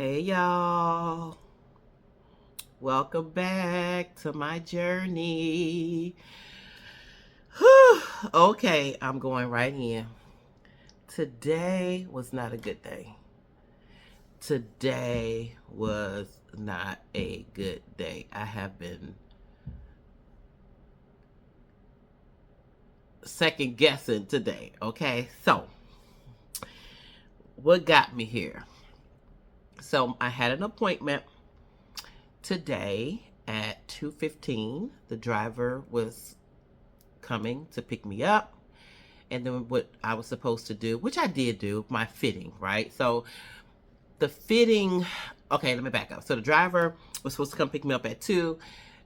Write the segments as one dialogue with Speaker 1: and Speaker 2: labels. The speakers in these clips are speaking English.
Speaker 1: Hey y'all, welcome back to my journey. Whew. Okay, I'm going right in. Today was not a good day. Today was not a good day. I have been second guessing today. Okay, so what got me here? So I had an appointment today at 2:15. The driver was coming to pick me up, and then what I was supposed to do, which I did do, my fitting, right? So the fitting, okay, let me back up. So the driver was supposed to come pick me up at 2.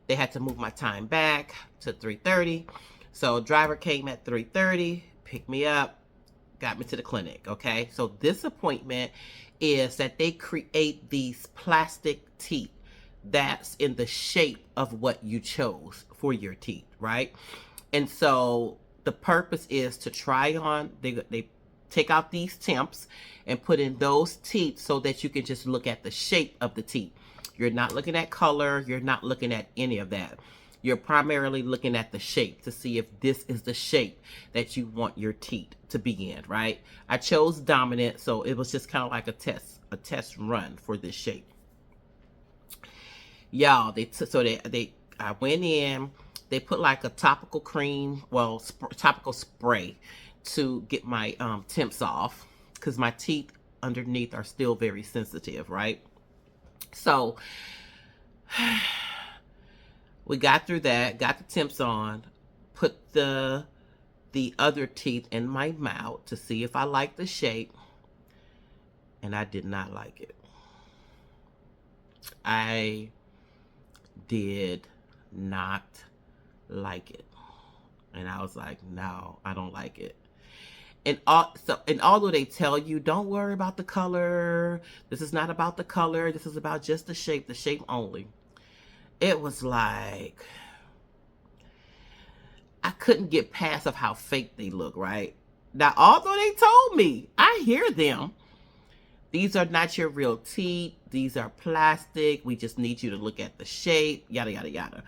Speaker 1: They had to move my time back to 3:30. So driver came at 3:30, picked me up, got me to the clinic, okay? So this appointment is that they create these plastic teeth that's in the shape of what you chose for your teeth, right? And so the purpose is to try on, they take out these temps and put in those teeth so that you can just look at the shape of the teeth. You're not looking at color, you're not looking at any of that. You're primarily looking at the shape to see if this is the shape that you want your teeth to be in, right? I chose dominant, so it was just kind of like a test run for this shape. Y'all, I went in, they put like a topical cream, well, topical spray to get my temps off because my teeth underneath are still very sensitive, right? So we got through that, got the temps on, put the other teeth in my mouth to see if I like the shape, and I did not like it. I did not like it. And I was like, no, I don't like it. And although they tell you, don't worry about the color, this is not about the color, this is about just the shape only. It was like I couldn't get past of how fake they look, right? Now, although they told me, I hear them. These are not your real teeth. These are plastic. We just need you to look at the shape, yada yada yada.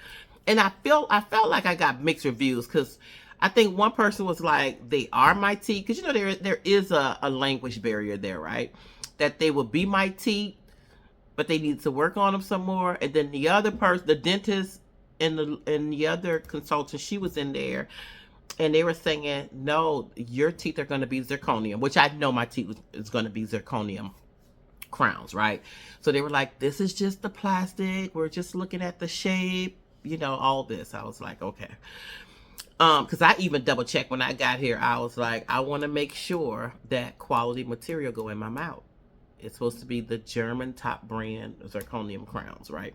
Speaker 1: And I felt like I got mixed reviews because I think one person was like, they are my teeth. Because there is a language barrier there, right? That they will be my teeth, but they need to work on them some more. And then the other person, the dentist and the other consultant, she was in there, and they were saying, no, your teeth are going to be zirconium, which I know my teeth is going to be zirconium crowns, right? So they were like, this is just the plastic. We're just looking at the shape, all this. I was like, okay. Because I even double checked when I got here. I was like, I want to make sure that quality material go in my mouth. It's supposed to be the German top brand zirconium crowns, right?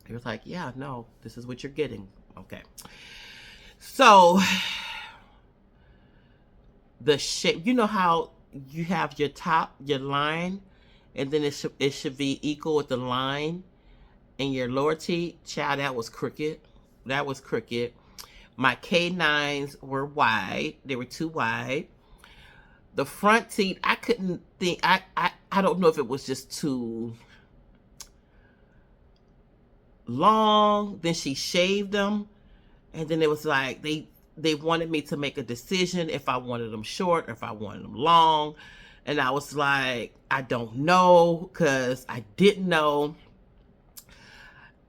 Speaker 1: He was like, yeah, no, this is what you're getting. Okay. So the shape, you know how you have your line, and then it should be equal with the line in your lower teeth. Child, that was crooked. That was crooked. My canines were wide. They were too wide. The front teeth, I couldn't think. I don't know if it was just too long. Then she shaved them, and then it was like they wanted me to make a decision if I wanted them short or if I wanted them long. And I was like, I don't know, because I didn't know.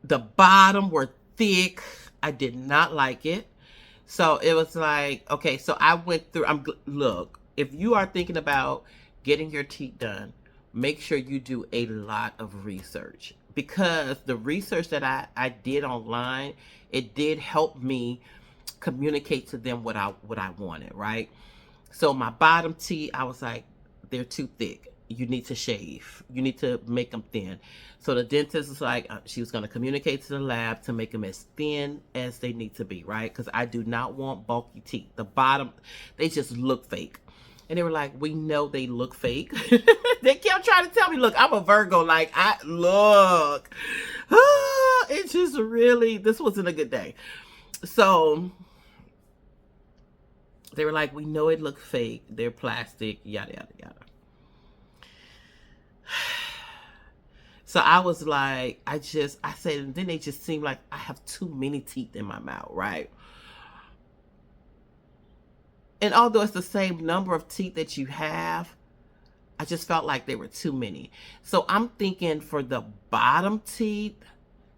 Speaker 1: The bottom were thick. I did not like it. So it was like, okay, so I went through, look, if you are thinking about getting your teeth done, make sure you do a lot of research, because the research that I did online, it did help me communicate to them what I wanted, right? So my bottom teeth, I was like, they're too thick. You need to shave. You need to make them thin. So the dentist was like, she was going to communicate to the lab to make them as thin as they need to be, right? Because I do not want bulky teeth. The bottom, they just look fake. And they were like, we know they look fake. They kept trying to tell me, look, I'm a Virgo. Like, I look. It's just really, this wasn't a good day. So they were like, we know it looks fake. They're plastic, yada, yada, yada. So I was like, I said, and then they just seem like I have too many teeth in my mouth, right? And although it's the same number of teeth that you have, I just felt like there were too many. So I'm thinking for the bottom teeth,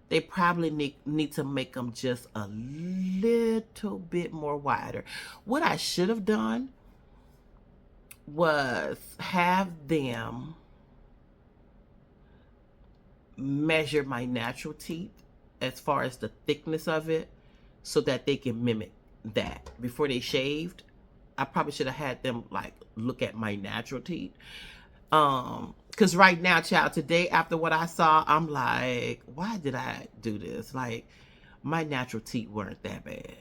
Speaker 1: they probably need to make them just a little bit more wider. What I should have done was have them measure my natural teeth as far as the thickness of it so that they can mimic that before they shaved. I probably should have had them like look at my natural teeth. Because right now, child, today after what I saw, I'm like, why did I do this? Like, my natural teeth weren't that bad.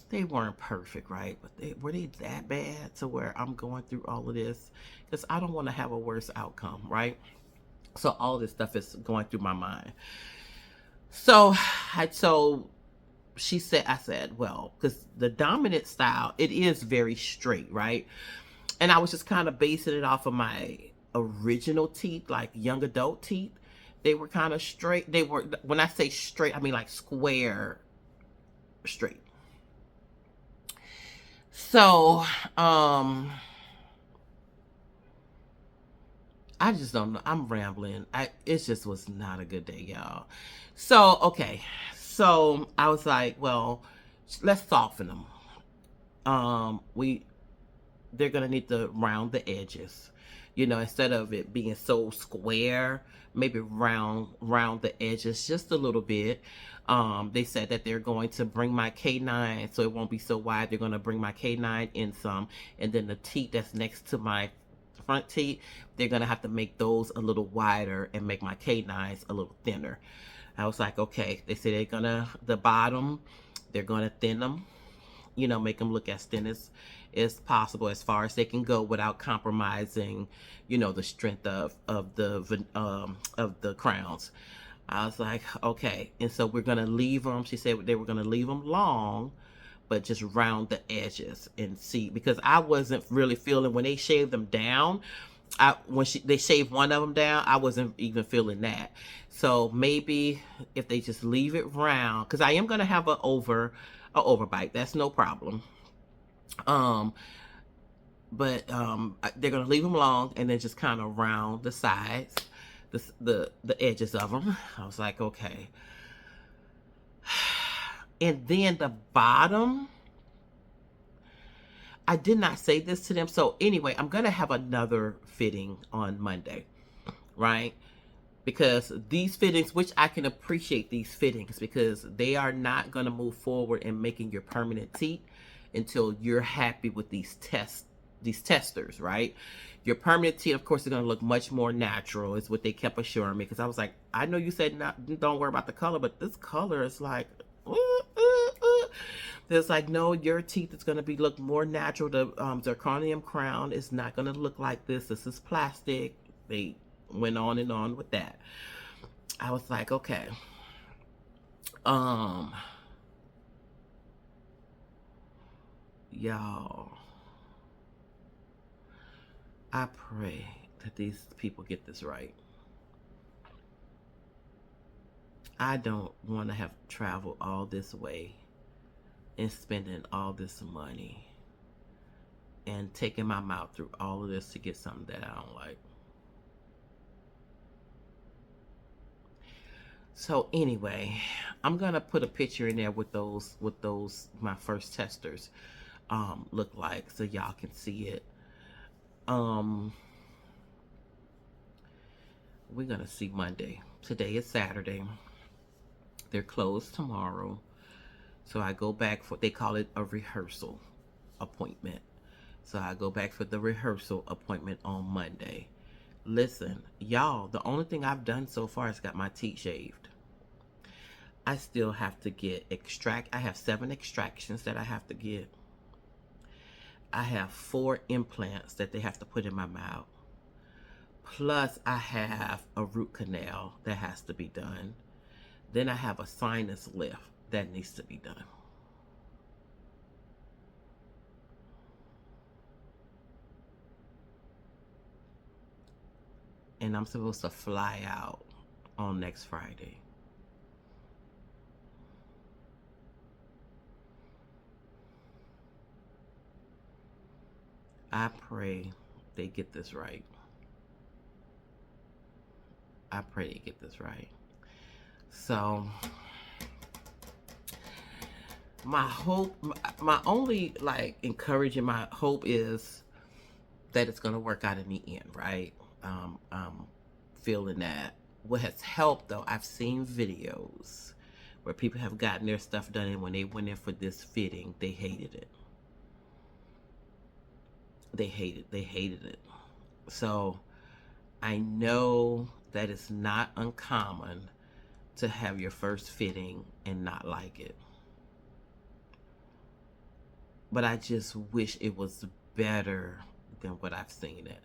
Speaker 1: They weren't perfect, right? But were they that bad to where I'm going through all of this? Because I don't want to have a worse outcome, right? So all this stuff is going through my mind. So I said, well, because the dominant style, it is very straight, right? And I was just kind of basing it off of my original teeth, like young adult teeth. They were kind of straight. They were, when I say straight, I mean like square straight. So, I just don't know. I'm rambling. It just was not a good day, y'all. So, okay. So I was like, well, let's soften them. We they're gonna need to round the edges. Instead of it being so square, maybe round the edges just a little bit. They said that they're going to bring my canine so it won't be so wide. They're going to bring my canine in some, and then the teeth that's next to my front teeth, they're going to have to make those a little wider and make my canines a little thinner. I was like, okay. They said the bottom, they're gonna thin them, make them look as thin as possible, as far as they can go without compromising, the strength of the crowns. I was like, okay. And so we're gonna leave them. She said they were gonna leave them long, but just round the edges and see, because I wasn't really feeling when they shaved them down. They shaved one of them down, I wasn't even feeling that. So maybe if they just leave it round, because I am gonna have a overbite. That's no problem. Um, but they're gonna leave them long and then just kind of round the sides, the edges of them. I was like, okay. And then the bottom, I did not say this to them. So anyway, I'm gonna have another fitting on Monday, right? Because these fittings, which I can appreciate these fittings, because they are not going to move forward in making your permanent teeth until you're happy with these testers, right? Your permanent teeth, of course, are going to look much more natural, is what they kept assuring me. Because I was like, I know you said don't worry about the color, but this color is like, It's like, no, your teeth is going to look more natural. The zirconium crown is not going to look like this. This is plastic. They went on and on with that. I was like, okay. Y'all, I pray that these people get this right. I don't want to have traveled all this way and spending all this money and taking my mouth through all of this to get something that I don't like. So anyway, I'm gonna put a picture in there with those my first testers look like, so y'all can see it. We're gonna see Monday. Today is Saturday. They're closed tomorrow. So I go back for, they call it a rehearsal appointment. So I go back for the rehearsal appointment on Monday. Listen, y'all, the only thing I've done so far is got my teeth shaved. I still have to get I have 7 extractions that I have to get. I have 4 implants that they have to put in my mouth. Plus I have a root canal that has to be done. Then I have a sinus lift that needs to be done. and I'm supposed to fly out on next Friday. I pray they get this right. I pray they get this right. So my hope, my only like encouraging my hope is that it's going to work out in the end, right? I'm feeling that. What has helped though, I've seen videos where people have gotten their stuff done, and when they went in for this fitting, they hated it. They hated it. So I know that it's not uncommon to have your first fitting and not like it. But I just wish it was better than what I've seen it.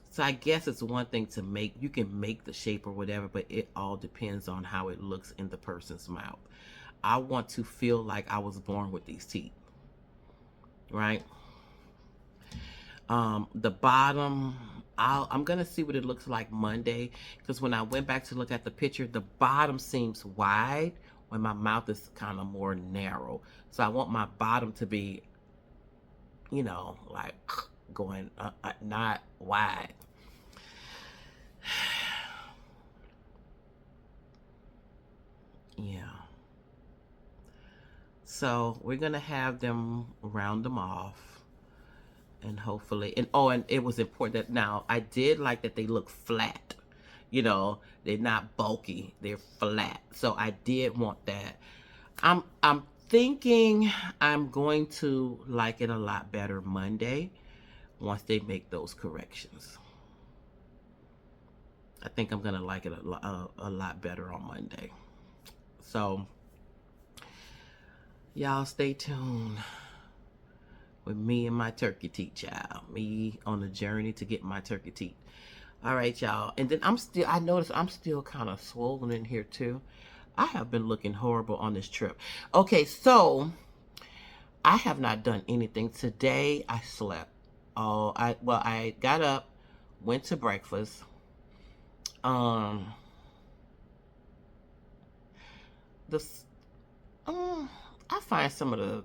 Speaker 1: So I guess it's one thing to make, you can make the shape or whatever, but it all depends on how it looks in the person's mouth. I want to feel like I was born with these teeth, right? The bottom, I'm gonna see what it looks like Monday, because when I went back to look at the picture, the bottom seems wide when my mouth is kind of more narrow. So I want my bottom to be, you know, like going not wide. Yeah. So we're gonna have them round them off, and hopefully, and oh, and it was important that, now I did like that they look flat. You know, they're not bulky, they're flat. So I did want that. I'm thinking I'm going to like it a lot better Monday once they make those corrections. I think I'm gonna like it a lot better on Monday. So y'all stay tuned with me and my turkey teeth, child. Me on the journey to get my turkey teeth. All right, y'all. And then I noticed I'm still kind of swollen in here too. I have been looking horrible on this trip. Okay, so I have not done anything today. I slept. I got up, went to breakfast. This I find some of the,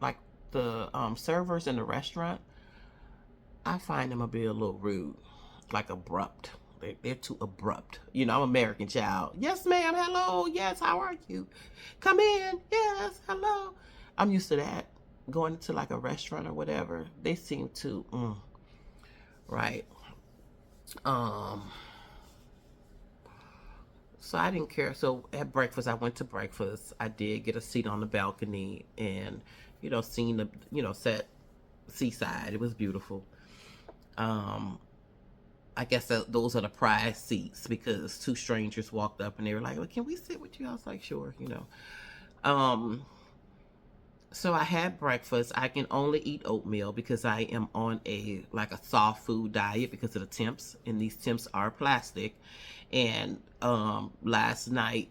Speaker 1: like, the servers in the restaurant, I find them to be a little rude, like abrupt. They're too abrupt. You know, I'm American, child. Yes, ma'am. Hello. Yes, how are you? Come in. Yes, hello. I'm used to that. Going to like a restaurant or whatever, they seem to, right. So I didn't care. So at breakfast, I went to breakfast. I did get a seat on the balcony and, you know, seeing the, you know, set seaside. It was beautiful. I guess those are the prize seats, because two strangers walked up and they were like, well, can we sit with you? I was like, sure, you know. So I had breakfast. I can only eat oatmeal because I am on a soft food diet because of the temps, and these temps are plastic. And last night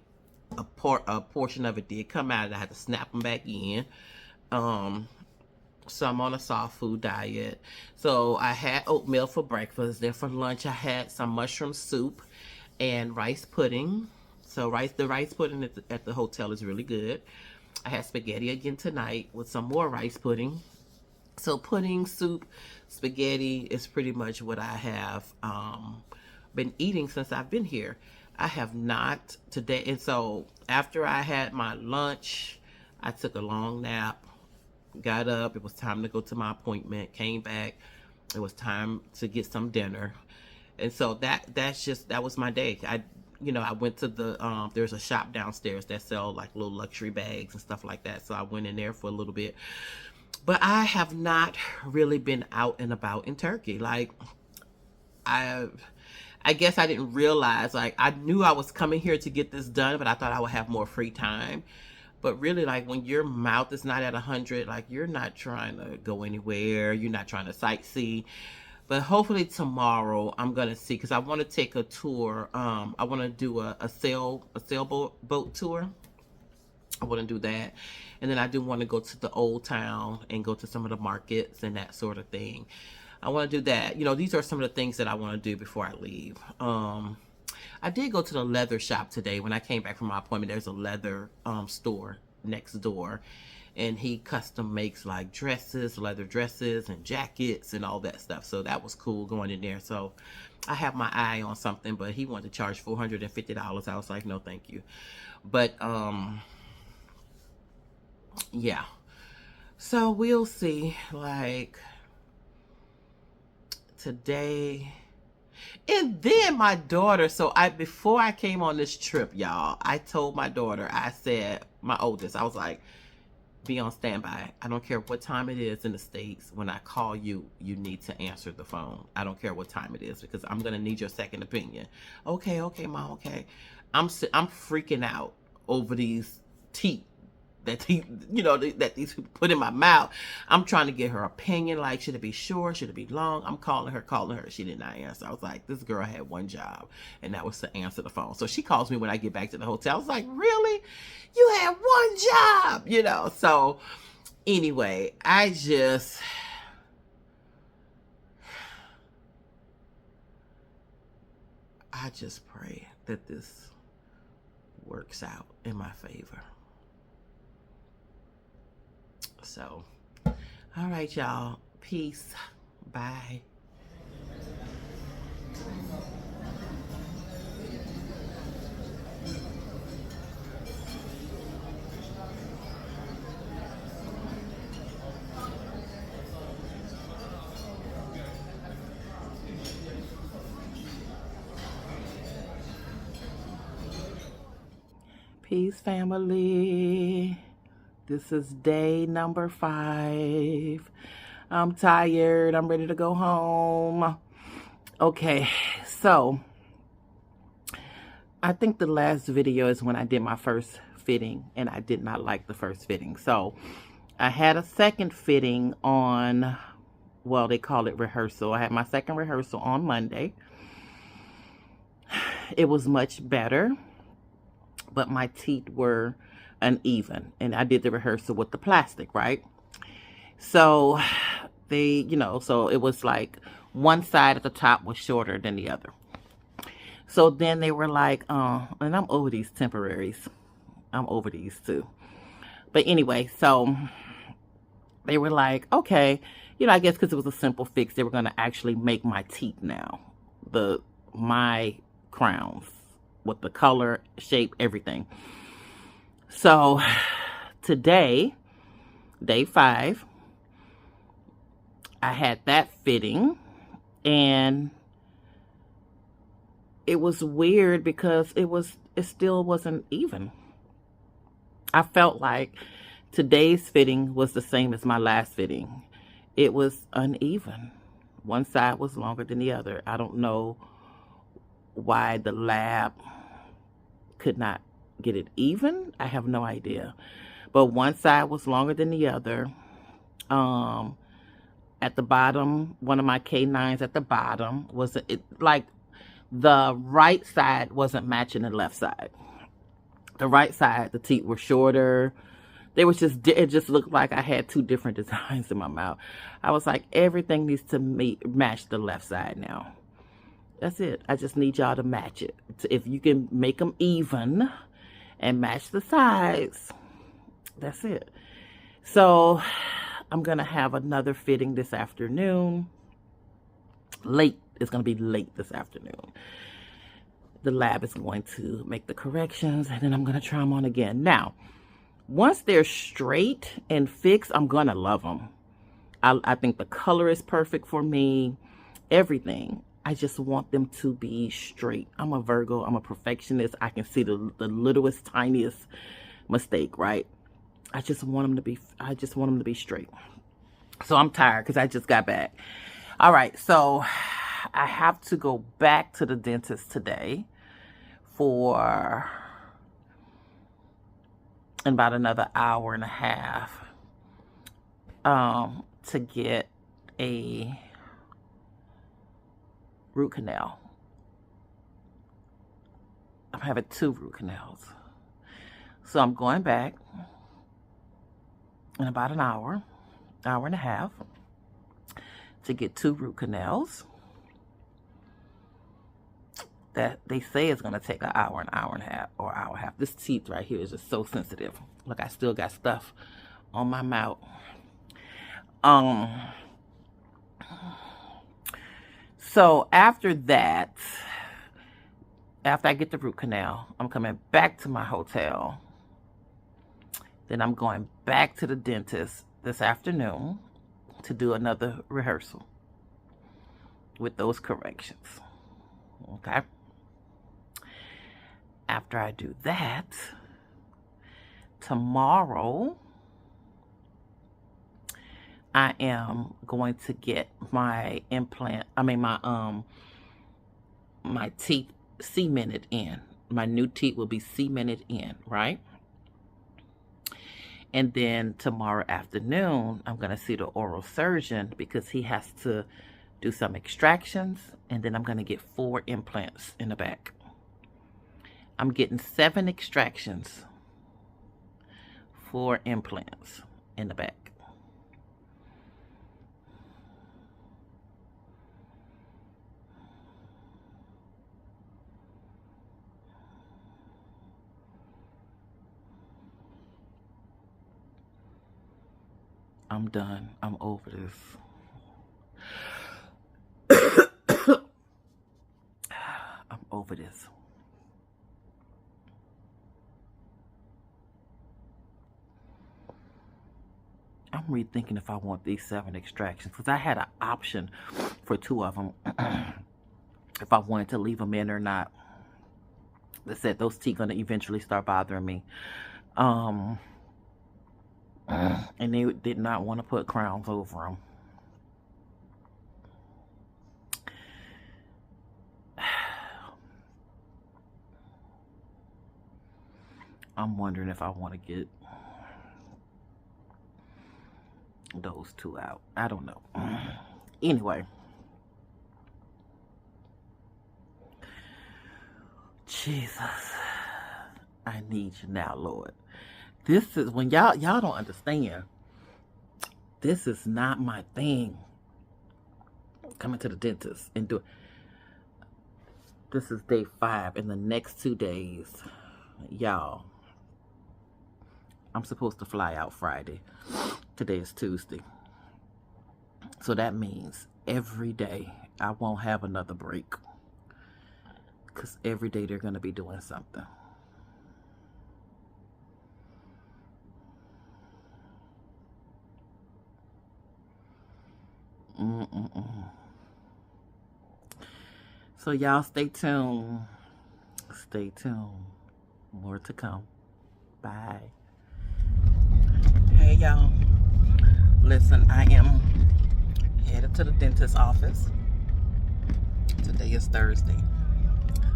Speaker 1: a portion of it did come out, and I had to snap them back in. So I'm on a soft food diet. So I had oatmeal for breakfast. Then for lunch I had some mushroom soup and rice pudding. So the rice pudding at the hotel is really good. I had spaghetti again tonight with some more rice pudding. So pudding, soup, spaghetti is pretty much what I have been eating since I've been here. I have not today. And so after I had my lunch, I took a long nap, got up. It was time to go to my appointment, came back. It was time to get some dinner. And so that was my day. I went to the, there's a shop downstairs that sell like little luxury bags and stuff like that. So I went in there for a little bit. But I have not really been out and about in Turkey. Like, I guess I didn't realize, like, I knew I was coming here to get this done, but I thought I would have more free time. But really, like, when your mouth is not at 100, like, you're not trying to go anywhere. You're not trying to sightsee. But hopefully tomorrow I'm going to see, because I want to take a tour. I want to do a sailboat tour. I want to do that. And then I do want to go to the old town and go to some of the markets and that sort of thing. I want to do that. You know, these are some of the things that I want to do before I leave. I did go to the leather shop today. When I came back from my appointment, there's a leather store next door, and he custom makes like dresses, leather dresses and jackets and all that stuff. So that was cool going in there. So I have my eye on something, but he wanted to charge $450. I was like, no, thank you. But yeah. So we'll see. Like today. And then my daughter, before I came on this trip, y'all, I told my daughter, I said, my oldest, I was like, be on standby. I don't care what time it is in the States. When I call you, you need to answer the phone. I don't care what time it is, because I'm going to need your second opinion. Okay, Mom, okay. I'm freaking out over these teeth that that these people put in my mouth. I'm trying to get her opinion. Like, should it be short? Should it be long? I'm calling her. She did not answer. I was like, this girl had one job, and that was to answer the phone. So she calls me when I get back to the hotel. I was like, really? You had one job, So anyway, I just pray that this works out in my favor. So, all right, y'all. Peace. Bye. Peace, family. This is day number 5. I'm tired. I'm ready to go home. Okay, so I think the last video is when I did my first fitting, and I did not like the first fitting. So I had a second fitting on, well, they call it rehearsal. I had my second rehearsal on Monday. It was much better, but my teeth were uneven, and I did the rehearsal with the plastic, right? So they, so it was like one side at the top was shorter than the other. So then they were like, and I'm over these temporaries. I'm over these too. But anyway, so they were like, okay, I guess because it was a simple fix, they were going to actually make my teeth now. My crowns with the color, shape, everything. So today, day 5, I had that fitting, and it was weird because it still wasn't even. I felt like today's fitting was the same as my last fitting. It was uneven. One side was longer than the other. I don't know why the lab could not get it even. I have no idea. But one side was longer than the other. At the bottom, one of my K9s at the bottom was like the right side wasn't matching the left side. The right side, the teeth were shorter. It just looked like I had 2 different designs in my mouth. I was like, everything needs to match the left side now. That's it. I just need y'all to match it. If you can make them even and match the sides, that's it. So I'm going to have another fitting this afternoon. It's going to be late this afternoon. The lab is going to make the corrections, and then I'm going to try them on again. Now, once they're straight and fixed, I'm going to love them. I think the color is perfect for me. Everything. I just want them to be straight. I'm a Virgo. I'm a perfectionist. I can see the littlest, tiniest mistake, right? I just want them to be straight. So I'm tired because I just got back. All right, so I have to go back to the dentist today for about another hour and a half to get a root canal. I'm having 2 root canals. So I'm going back in about an hour and a half. to get 2 root canals. That they say is going to take an hour and a half, or hour and a half. This teeth right here is just so sensitive. Look, I still got stuff on my mouth. So after that, after I get the root canal, I'm coming back to my hotel. Then I'm going back to the dentist this afternoon to do another rehearsal with those corrections. Okay. After I do that, tomorrow I am going to get my implant, my teeth cemented in. My new teeth will be cemented in, right? And then tomorrow afternoon, I'm going to see the oral surgeon because he has to do some extractions, and then I'm going to get 4 implants in the back. I'm getting 7 extractions, 4 implants in the back. I'm done. I'm over this. I'm over this. I'm rethinking if I want these 7 extractions, because I had an option for 2 of them if I wanted to leave them in or not. They said those teeth gonna eventually start bothering me, and they did not want to put crowns over them. I'm wondering if I want to get those 2 out. I don't know. Anyway, Jesus, I need you now, Lord. This is when y'all don't understand. This is not my thing. Coming to the dentist and do. This is day 5. In the next 2 days, y'all, I'm supposed to fly out Friday. Today is Tuesday. So that means every day I won't have another break. Because every day they're going to be doing something. So y'all stay tuned. Stay tuned. More to come. Bye. Hey y'all. Listen, I am headed to the dentist's office. Today is Thursday.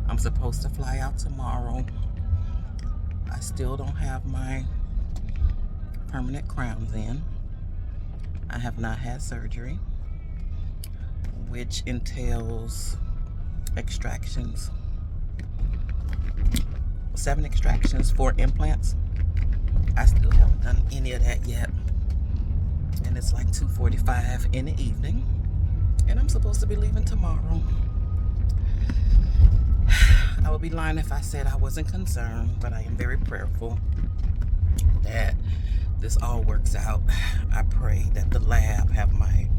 Speaker 1: I'm supposed to fly out tomorrow. I still don't have my permanent crowns in. I have not had surgery, which entails extractions. 7 extractions, 4 implants. I still haven't done any of that yet. And it's like 2:45 in the evening. And I'm supposed to be leaving tomorrow. I would be lying if I said I wasn't concerned, but I am very prayerful that this all works out. I pray that the lab have my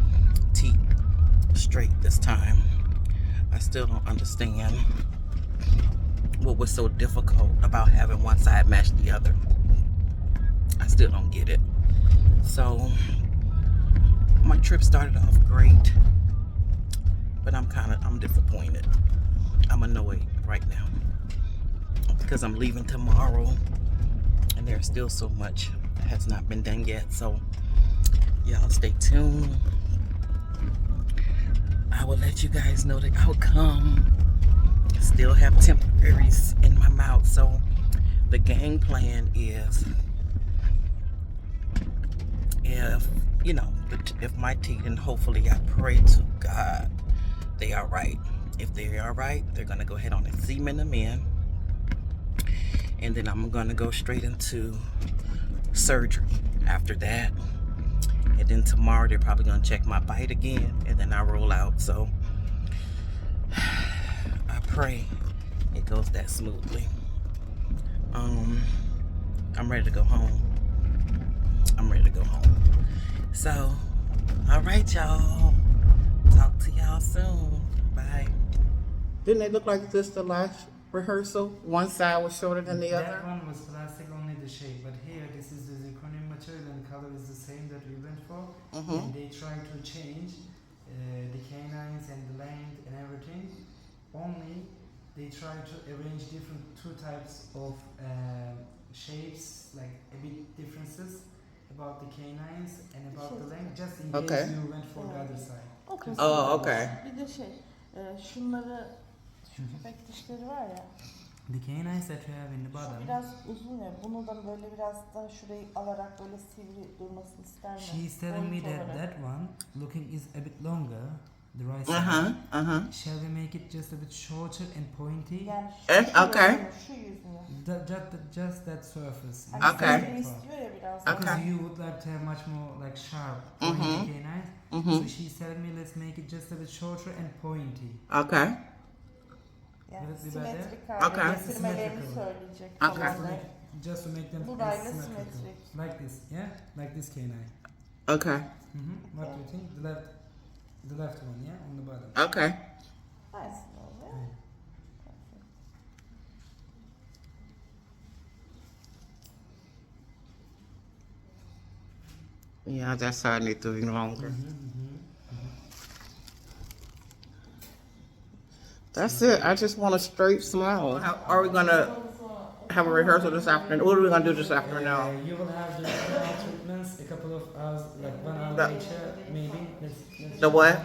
Speaker 1: teeth straight this time. I still don't understand what was so difficult about having one side match the other. I still don't get it. So my trip started off great, but I'm disappointed. I'm annoyed right now because I'm leaving tomorrow and there's still so much that has not been done yet. So y'all stay tuned. I will let you guys know the outcome. Still have temporaries in my mouth. So the game plan is, if my teeth, and hopefully I pray to God they are right. If they are right, they're going to go ahead on and cement them in. And then I'm going to go straight into surgery after that. And then tomorrow they're probably gonna check my bite again, and then I roll out. So I pray it goes that smoothly. I'm ready to go home. I'm ready to go home. So, all right, y'all. Talk to y'all soon. Bye. Didn't they look like this the last rehearsal? One side was shorter than the other?
Speaker 2: That one was plastic, only the shape. But here, this is the zirconium material and color is the same that we went for. And they try to change the canines and the length and everything. Only they try to arrange different two types of shapes, like a bit differences about the canines and about the length, just in case you went for the other side.
Speaker 3: Okay.
Speaker 1: Oh, okay.
Speaker 3: Bir de şunları, şu köpek dişleri var ya.
Speaker 2: The canines that you have in the
Speaker 3: Şu
Speaker 2: bottom.
Speaker 3: biraz uzun ya. Bunu da böyle biraz da şurayı alarak böyle sivri durmasını ister mi?
Speaker 2: She's telling me
Speaker 3: Boyut
Speaker 2: that
Speaker 3: olarak.
Speaker 2: that one looking is a bit longer, the right side. Shall we make it just a bit shorter and pointy?
Speaker 3: Yani
Speaker 1: Okay.
Speaker 3: Şu yüzünü.
Speaker 2: Just that surface.
Speaker 3: Hani
Speaker 1: Okay.
Speaker 3: sivri istiyor ya biraz.
Speaker 1: Okay.
Speaker 2: Because you would like to have much more like sharp pointy canines. So she's telling me let's make it just a bit shorter and pointy.
Speaker 1: Okay.
Speaker 3: Yani
Speaker 2: Will it be better?
Speaker 3: simetrik hale
Speaker 1: Okay.
Speaker 3: getirmelerini
Speaker 2: Symmetrical.
Speaker 3: söyleyecek.
Speaker 1: Okay.
Speaker 3: Tamam.
Speaker 2: Just to make them
Speaker 3: Burayla
Speaker 2: symmetrical.
Speaker 3: simetrik.
Speaker 2: Like this, yeah? Like this canine.
Speaker 1: Okay.
Speaker 2: What do you think? The left one, yeah? On the bottom.
Speaker 1: Okay.
Speaker 3: Nice. oluyor.
Speaker 1: Yeah, that side needs to be longer. That's it. I just want a straight smile. How are we gonna have a rehearsal this afternoon? What are we gonna do this afternoon?
Speaker 2: You will have the canal treatments a couple of hours, like 1 hour
Speaker 1: The-
Speaker 2: later, maybe. Let's
Speaker 1: The what?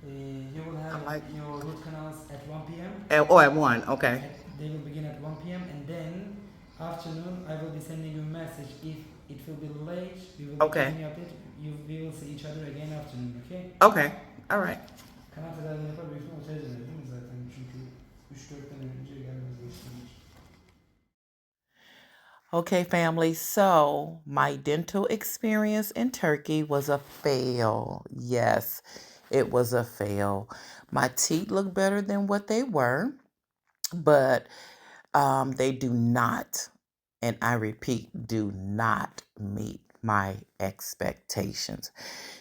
Speaker 2: you will have
Speaker 1: like-
Speaker 2: your root canals at 1 p.m.
Speaker 1: At 1. Okay.
Speaker 2: They will begin at 1 p.m. and then afternoon I will be sending you a message. If it will be late, we will be
Speaker 1: Okay.
Speaker 2: keeping you updated. We will see each other again afternoon, okay?
Speaker 1: Okay. All right.
Speaker 2: Kanal tedavilerini yapar büyük ihtimalle otelde değil mi zaten? Çünkü 3-4'ten önce gelmemiz gerekiyor.
Speaker 1: Okay, family. So, my dental experience in Turkey was a fail. Yes, it was a fail. My teeth look better than what they were, but they do not, and I repeat, do not meet my expectations.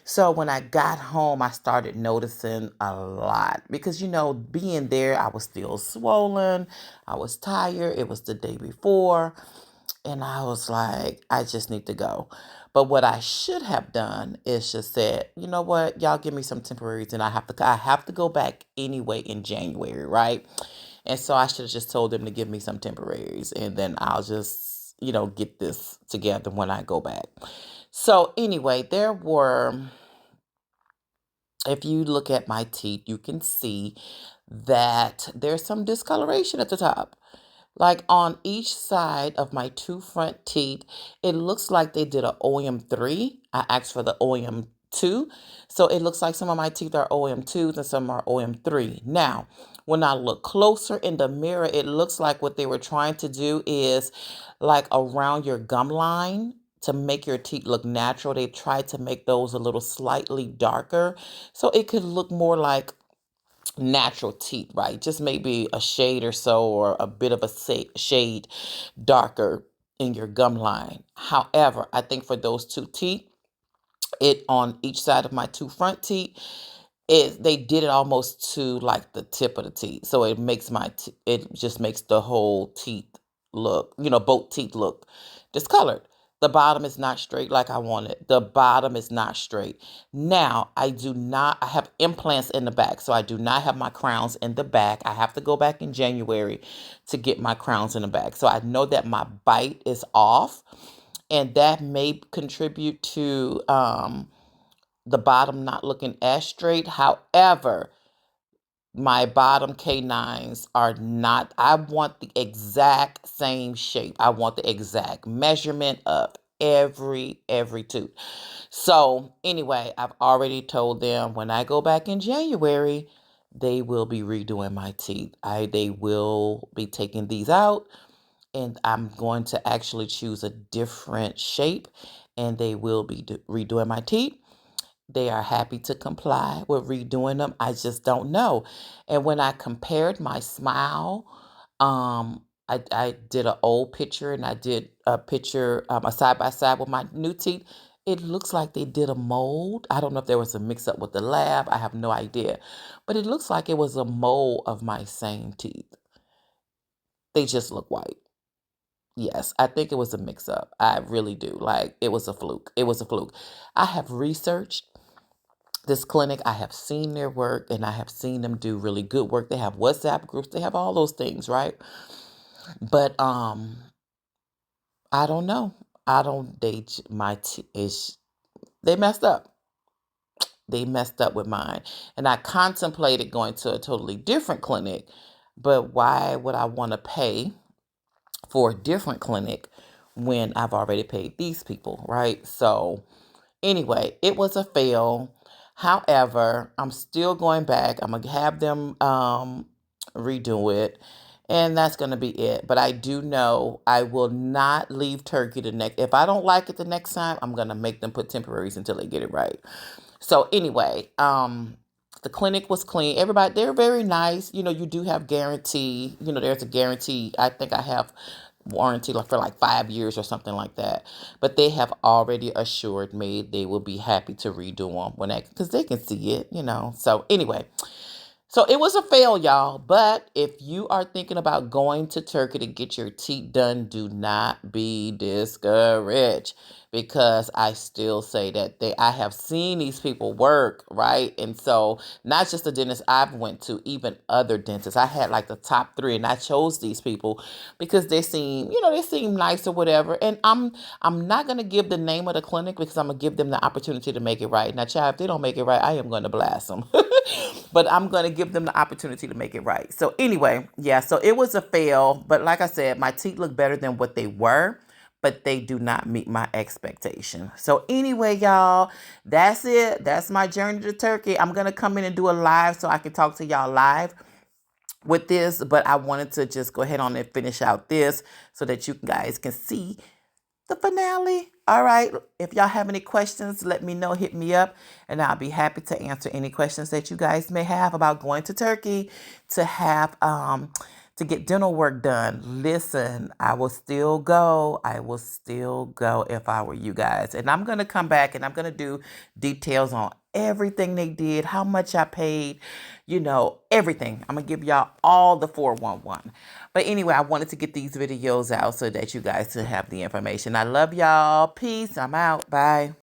Speaker 1: So when I got home, I started noticing a lot because, being there, I was still swollen. I was tired. It was the day before. And I was like, I just need to go. But what I should have done is just said, you know what, y'all give me some temporaries, and I have to go back anyway in January, right? And so I should have just told them to give me some temporaries, and then I'll just, get this together when I go back. So anyway, if you look at my teeth, you can see that there's some discoloration at the top. Like on each side of my two front teeth, it looks like they did a OM3. I asked for the OM2. So it looks like some of my teeth are OM2s and some are OM3. Now, when I look closer in the mirror, it looks like what they were trying to do is like around your gum line to make your teeth look natural. They tried to make those a little slightly darker so it could look more like natural teeth, right? Just maybe a shade or so, or a bit of a shade darker in your gum line. However, I think for those two teeth, it on each side of my two front teeth, they did it almost to like the tip of the teeth. So it makes it just makes the whole teeth look, both teeth look discolored. The bottom is not straight like I wanted. The bottom is not straight. Now, I have implants in the back, so I do not have my crowns in the back. I have to go back in January to get my crowns in the back. So I know that my bite is off, and that may contribute to the bottom not looking as straight. However, my bottom canines are not, I want the exact same shape. I want the exact measurement of every tooth. So anyway, I've already told them when I go back in January, they will be redoing my teeth. They will be taking these out
Speaker 4: and I'm going to actually choose a different shape, and they will be redoing my teeth. They are happy to comply with redoing them. I just don't know. And when I compared my smile, I did an old picture and I did a picture, a side by side with my new teeth. It looks like they did a mold. I don't know if there was a mix up with the lab. I have no idea. But it looks like it was a mold of my same teeth. They just look white. Yes, I think it was a mix up. I really do. Like, it was a fluke. It was a fluke. I have researched this clinic. I have seen their work and I have seen them do really good work. They have WhatsApp groups. They have all those things, right? But I don't know. I don't date my is they messed up. They messed up with mine. And I contemplated going to a totally different clinic, but why would I want to pay for a different clinic when I've already paid these people, right? So anyway, it was a fail. However, I'm still going back. I'm gonna have them redo it, and that's gonna be it. But I do know I will not leave Turkey the next. If I don't like it the next time, I'm gonna make them put temporaries until they get it right. So anyway, the clinic was clean. Everybody, they're very nice. You know, you do have guarantee. You know, there's a guarantee. I think I have warranty for like 5 years or something like that. But they have already assured me they will be happy to redo them when because they can see it. You know. So anyway. So it was a fail, y'all. But if you are thinking about going to Turkey to get your teeth done, do not be discouraged, because I still say that I have seen these people work, right? And so not just the dentist I've went to, even other dentists. I had like the top 3, and I chose these people because they seem, they seem nice or whatever. And I'm not gonna give the name of the clinic because I'm gonna give them the opportunity to make it right. Now, child, if they don't make it right, I am gonna blast them. But I'm going to give them the opportunity to make it right. So anyway, yeah, so it was a fail. But like I said, my teeth look better than what they were, but they do not meet my expectation. So anyway, y'all, that's it. That's my journey to Turkey. I'm going to come in and do a live so I can talk to y'all live with this. But I wanted to just go ahead on and finish out this so that you guys can see the finale. All right. If y'all have any questions, let me know. Hit me up, and I'll be happy to answer any questions that you guys may have about going to Turkey to have to get dental work done. Listen, I will still go. I will still go if I were you guys. And I'm gonna come back and I'm gonna do details on everything they did, how much I paid, everything. I'm gonna give y'all all the 411. But anyway, I wanted to get these videos out so that you guys could have the information. I love y'all. Peace. I'm out. Bye.